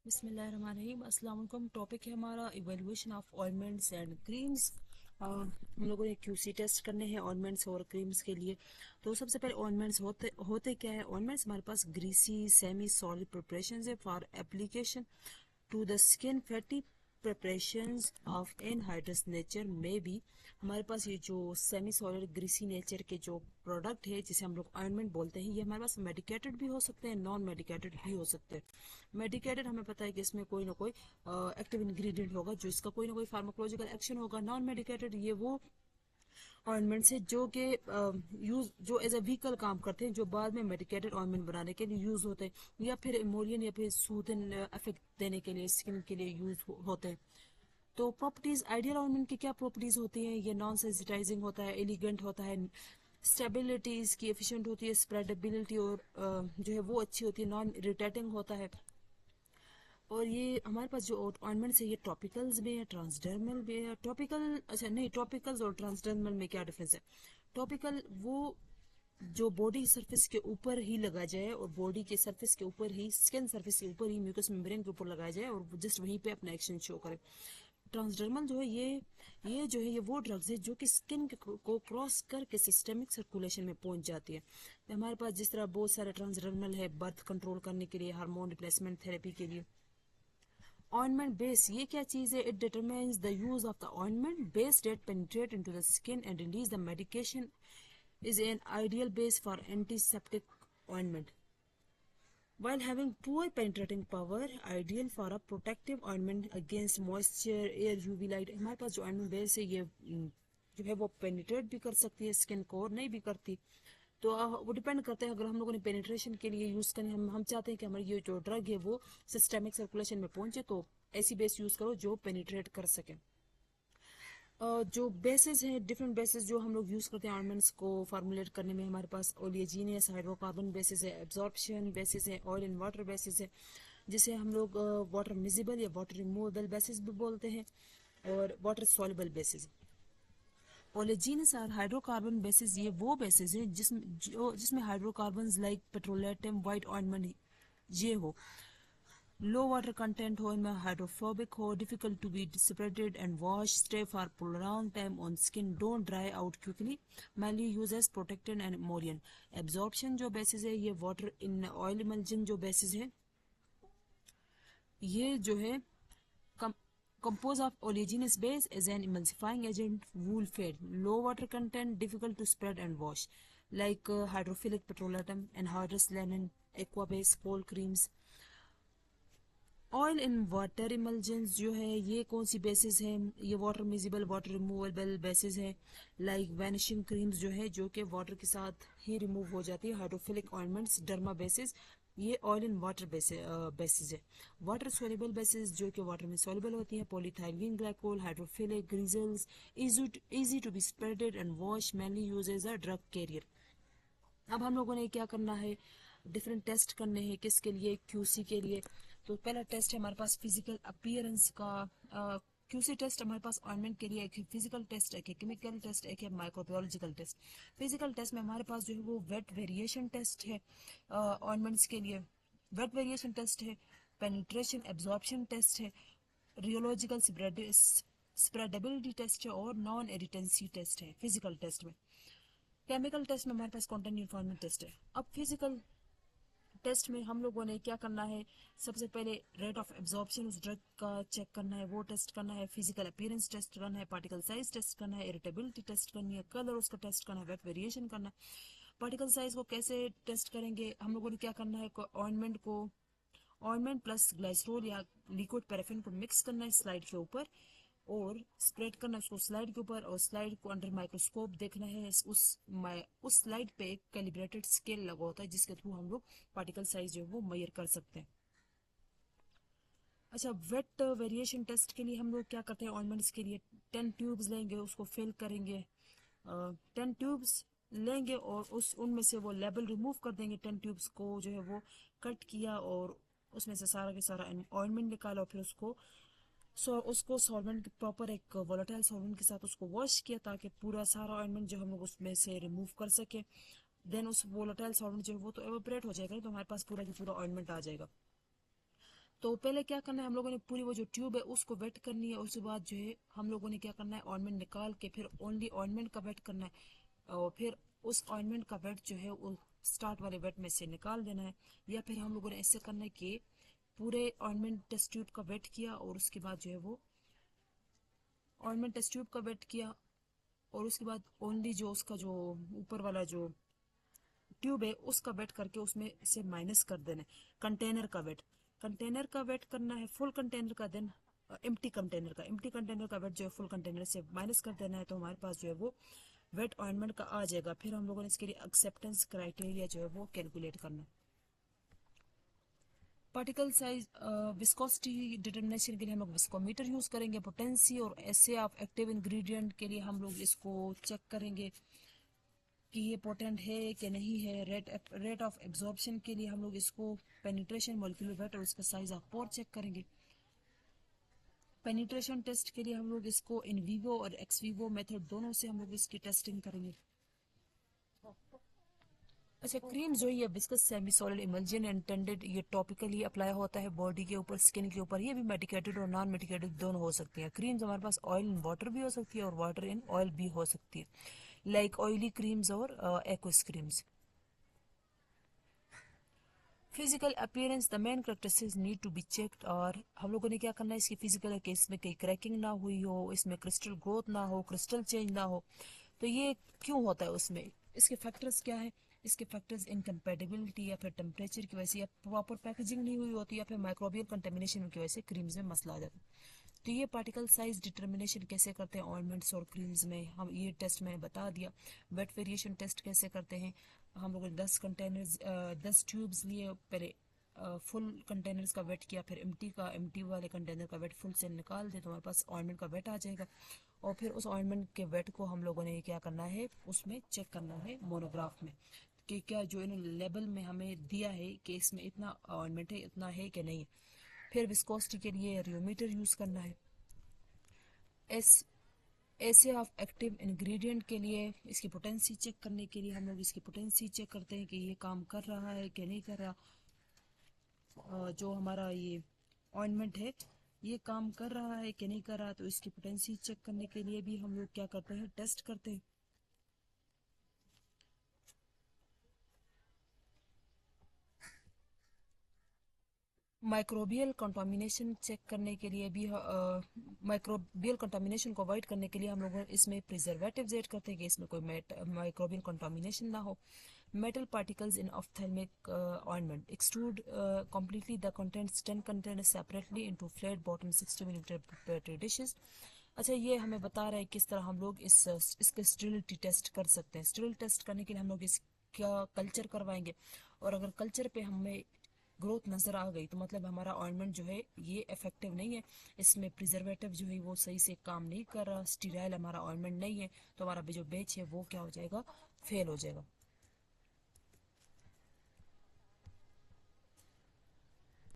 बिस्मिल्लाहिर्रहमानिर्रहीम। अस्सलाम वालेकुम। टॉपिक है हमारा evaluation of ointments and creams. हम लोगों ने क्यूसी टेस्ट करने हैं ऑइंटमेंट्स और क्रीम्स के लिए। तो सबसे पहले ऑइंटमेंट्स होते होते क्या है। ऑइंटमेंट्स हमारे पास ग्रीसी सेमी सॉलिड प्रिपरेशन है for application to the skin. Fatty preparations of anhydrous nature में भी हमारे पास ये जो सेमी सॉलिड ग्रीसी नेचर के जो प्रोडक्ट है जिसे हम लोग ऑइंटमेंट बोलते हैं, ये हमारे पास मेडिकेटेड भी हो सकते हैं, नॉन मेडिकेटेड भी हो सकते हैं। मेडिकेटेड हमें पता है कि इसमें कोई ना कोई एक्टिव इंग्रेडिएंट होगा जो इसका कोई ना कोई फार्माकोलॉजिकल एक्शन होगा। नॉन मेडिकेटेड ये वो ऑइंटमेंट्स है जो कि यूज जो एज ए व्हीकल काम करते हैं, जो बाद में मेडिकेटेड ऑइंटमेंट बनाने के लिए यूज होते हैं, या फिर इमोलियन या फिर सूदन इफेक्ट देने के लिए स्किन के लिए यूज होते हैं। तो प्रॉपर्टीज आइडियल ऑइंटमेंट की क्या प्रॉपर्टीज होती हैं? ये नॉन सेंसिटाइजिंग होता है, एलिगेंट होता है, स्टेबिलिटी इसकी एफिशिएंट होती है, स्प्रेडेबिलिटी और जो है वो अच्छी होती है, नॉन इरिटेटिंग होता है। और ये हमारे पास जो ऑइंटमेंट्स है ये टॉपिकल्स में है, ट्रांसडर्मल में है। टॉपिकल अच्छा नहीं, टॉपिकल्स और ट्रांसडर्मल में क्या डिफरेंस है? टॉपिकल वो जो बॉडी सरफेस के ऊपर ही लगा जाए और बॉडी के सरफेस के ऊपर ही, स्किन सरफेस के ऊपर ही, म्यूकस मेम्ब्रेन के ऊपर लगाया जाए और जस्ट वहीं पे अपना एक्शन शो करे। ट्रांसडर्मल जो है ये जो है ये वो ड्रग्स है जो कि स्किन को क्रॉस करके सिस्टेमिक सर्कुलेशन में पहुंच जाती है। तो हमारे पास जिस तरह बहुत सारे ट्रांसडर्मल है बर्थ कंट्रोल करने के लिए, हार्मोन रिप्लेसमेंट थेरेपी के लिए। ऑइंटमेंट बेस ये क्या चीज है? It determines the use of the ointment base that penetrate into the skin and release the medication is an ideal base for antiseptic ointment. While having poor penetrating power, ideal for a protective ointment against moisture, air, UV light। हमारे पास जो ointment base है ये जो है वो penetrate भी कर सकती है स्किन को और नहीं भी करती। तो वो डिपेंड करते हैं। अगर हम लोगों ने पेनिट्रेशन के लिए यूज करनी, हम चाहते हैं कि हमारी ये जो ड्रग है वो सिस्टेमिक सर्कुलेशन में पहुंचे, तो ऐसी बेस यूज करो जो पेनिट्रेट कर सके। जो बेसिस हैं, डिफरेंट बेसिस जो हम लोग यूज़ करते हैं ऑर्नामेंट्स को फार्मुलेट करने में, हमारे पास ओलियजीनियस हाइड्रोकार्बन बेसिस है, एब्जॉर्प्शन बेसिस है, ऑयल एंड वाटर बेसिस है, जिसे हम लोग वाटर मिजिबल या वाटर रिमूवेबल बेसिस भी बोलते हैं, और वाटर सॉल्युबल बेसिस। ओलियजीनियस और हाइड्रोकार्बन बेसिस ये वो बेसिस है जिसमें hydrocarbon like petrolatum, white ointment ये हो, लो वाटर कंटेंट हो, इनमें हाइड्रोफोबिक हो, difficult to be separated and wash, stay for prolong time on skin, don't dry out quickly, mainly use as protectant and emollient. Absorption जो basis है ये water in oil emulsion जो basis है ये जो है compose of oleaginous base as an emulsifying agent, wool fat, low water content, difficult to spread and wash, like hydrophilic petrolatum, anhydrous lanolin, aqua base, cold creams. Oil in water emulsions जो है ये कौन सी bases है? ये water miscible, water removable bases है, like vanishing creams जो है जो कि वाटर के साथ ही रिमूव हो जाती है। हाइड्रोफिलिक ऑइंटमेंट्स, डर्मा बेसिस, ये ऑयल इन वाटर बेसिस है। वाटर सोल्यूबल बेसिस जो कि वाटर में सोल्यूबल होती है, पॉलीथाइलीन ग्लाइकोल, हाइड्रोफिलिक ग्रीजल्स, easy to be spreaded and wash, mainly use as a drug carrier. अब हम लोगों ने क्या करना है? डिफरेंट टेस्ट करने हैं, किसके लिए? क्यूसी के लिए। तो पहला टेस्ट है हमारे पास फिजिकल अपीयरेंस का। क्यूसी टेस्ट हमारे पास ऑइंटमेंट के लिए एक है फिजिकल टेस्ट, एक है केमिकल टेस्ट, एक है माइक्रोबायोलॉजिकल टेस्ट। फिजिकल टेस्ट में हमारे पास जो है वो वेट वेरिएशन टेस्ट है ऑइंटमेंट्स के लिए। वेट वेरिएशन टेस्ट है, पेनिट्रेशन एब्जॉर्प्शन टेस्ट है, रियोलॉजिकल स्प्रेडेबिलिटी टेस्ट है, और नॉन एरिटेंसी टेस्ट है फिजिकल टेस्ट में। केमिकल टेस्ट में हमारे पास कॉन्टेंट इन्फॉर्मेंट टेस्ट है। अब फिजिकल टेस्ट में हम लोगों ने क्या करना है? सबसे पहले रेट ऑफ एब्जॉर्प्शन उस ड्रग का चेक करना है, वो टेस्ट करना है, फिजिकल अपीयरेंस टेस्ट करना है, पार्टिकल साइज टेस्ट करना है, इरिटेबिलिटी टेस्ट करनी है, कलर उसका टेस्ट करना है, वेट वेरिएशन करना है। पार्टिकल साइज को कैसे टेस्ट करेंगे? हम लोगों ने क्या करना है? ऑइंटमेंट प्लस ग्लाइसरोल या लिक्विड पैराफिन को मिक्स करना है स्लाइड के ऊपर और स्प्रेड करना है उसको स्लाइड के ऊपर, और स्लाइड को अंडर माइक्रोस्कोप देखना है। उस स्लाइड पे एक कैलिब्रेटेड स्केल लगा होता है जिसके थ्रू हम लोग पार्टिकल साइज जो है वो मेजर कर सकते हैं। अच्छा, वेट वेरिएशन टेस्ट के लिए हम लोग क्या करते हैं? ऑइंटमेंट्स के लिए 10 ट्यूब्स लेंगे, उसको फिल करेंगे। 10 ट्यूब्स लेंगे और उस उनमें से वो लेबल रिमूव कर देंगे। 10 ट्यूब्स को जो है वो कट किया और उसमें से सारा के सारा ऑइंटमेंट निकाला, और फिर उसको सॉल्वेंट प्रॉपर एक वोलेटाइल सॉल्वेंट के साथ उसको वॉश किया ताकि पूरा सारा ऑइंटमेंट जो हम लोग उसमें से रिमूव कर सके। देन उस वोलेटाइल सॉल्वेंट जो है वो तो एवोपरेट हो जाएगा, तो हमारे पास पूरा की पूरा ऑइंटमेंट आ जाएगा। तो पहले क्या करना है, हम लोगों ने पूरी वो जो ट्यूब है उसको वेट करनी है। उसके बाद जो है हम लोगों ने क्या करना है, ऑइंटमेंट निकाल के फिर ओनली ऑइंटमेंट का वेट करना है, और फिर उस ऑइंटमेंट का वेट जो है वो स्टार्ट वाले वेट में से निकाल देना है। या फिर हम लोगों ने ऐसे करना है कि पूरे ऑइंटमेंट टेस्ट ट्यूब का वेट किया और उसके बाद जो है वो ऑइंटमेंट टेस्ट ट्यूब का वेट किया, और उसके बाद ओनली जो उसका जो ऊपर वाला जो ट्यूब है उसका वेट करके उसमें से माइनस कर देना है। कंटेनर का वेट करना है, फुल कंटेनर का, देन एम्प्टी कंटेनर का वेट जो है फुल कंटेनर से माइनस कर देना है। तो हमारे पास जो है वो वेट ऑइंटमेंट का आ जाएगा। फिर हम लोगों ने इसके लिए एक्सेप्टेंस क्राइटेरिया जो है वो कैलकुलेट करना है। पार्टिकल साइज विस्कोसिटी डिटर्मिनेशन के लिए हम लोग विस्कोमीटर यूज करेंगे। पोटेंसी और एसए ऑफ एक्टिव इंग्रेडिएंट के लिए हम लोग इसको चेक करेंगे कि ये पोटेंट है कि नहीं है। रेट ऑफ एब्जॉर्प्शन के लिए हम लोग इसको पेनिट्रेशन, मॉलिक्यूलर वेट और इसका साइज ऑफ पोर चेक करेंगे। पेनिट्रेशन टेस्ट के लिए हम लोग इसको इन विवो और एक्स विवो मेथड दोनों से हम लोग इसकी टेस्टिंग करेंगे। अच्छा, क्रीम जो ये viscous semi solid emulsion intended, ये टॉपिकली अप्लाई होता है बॉडी के ऊपर, स्किन के ऊपर। ये भी मेडिकेटेड और नॉन मेडिकेटेड दोनों हो सकती है। क्रीम्स हमारे पास ऑयल इन वाटर भी हो सकती है और वाटर इन ऑयल भी हो सकती है, लाइक ऑयली क्रीम्स और aqueous creams. Physical appearance, the main characteristics need to be checked. और हम लोगों ने क्या करना है, इसकी फिजिकल केस में कहीं क्रैकिंग ना हुई हो, इसमें क्रिस्टल ग्रोथ ना हो, क्रिस्टल चेंज ना हो। तो ये क्यों होता है उसमें, इसके फैक्टर्स क्या है? इसके फैक्टर्स इनकम्पेटिबिलिटी, या फिर टेम्परेचर की वजह से, या प्रॉपर पैकेजिंग नहीं हुई होती, या फिर माइक्रोबियल कंटेमिनेशन की वजह से क्रीम्स में मसला आ जाता है। तो ये पार्टिकल साइज डिटर्मिनेशन कैसे करते हैं ऑइंटमेंट्स और क्रीम्स में, हम ये टेस्ट मैंने बता दिया। वेट वेरिएशन टेस्ट कैसे करते हैं, हम लोगों ने 10 ट्यूब्स लिए, पहले फुल कंटेनर्स का वेट किया, फिर एम्प्टी वाले कंटेनर का वेट फुल से निकाल दे तो हमारे पास ऑइंटमेंट का वेट आ जाएगा। और फिर उस ऑइंटमेंट के वेट को हम लोगों ने क्या करना है, उसमें चेक करना है मोनोग्राफ में, कि क्या जो इन्होंने लेबल में हमें दिया है कि इसमें इतना ऑइंटमेंट है, इतना है कि नहीं। फिर विस्कोसिटी के लिए रियोमीटर यूज करना है। एस ऐसे ऑफ एक्टिव इंग्रेडिएंट के लिए इसकी पोटेंसी चेक करने के लिए हम लोग इसकी पोटेंसी चेक करते हैं कि ये काम कर रहा है कि नहीं कर रहा। जो हमारा ये ऑइंटमेंट है ये काम कर रहा है कि नहीं कर रहा, तो इसकी पोटेंसी चेक करने के लिए भी हम लोग क्या करते हैं, टेस्ट करते हैं। माइक्रोबियल कंटामिनेशन चेक करने के लिए भी माइक्रोबियल कंटामिनेशन को अवॉइड करने के लिए हम लोग इसमें प्रिजर्वेटिव्स ऐड करते हैं कि इसमें कोई माइक्रोबियल कंटामिनेशन ना हो। Metal particles in ophthalmic ointment extrude completely the contents 10 containers separately into flat bottom 60 millimetre preparatory dishes। अच्छा, ये हमें बता रहा है किस तरह हम लोग इसके स्टेरिलिटी टेस्ट कर सकते हैं। स्टेरिल टेस्ट करने के लिए हम लोग इसका कल्चर करवाएंगे, और अगर कल्चर पे हमें ग्रोथ नजर आ गई तो मतलब हमारा ऑइंटमेंट जो है ये इफेक्टिव नहीं है, इसमें प्रिजर्वेटिव जो है वो सही से काम नहीं कर रहा, स्टीराइल हमारा ऑइंटमेंट नहीं है, तो हमारा जो बैच है वो क्या हो जाएगा, फेल हो जाएगा।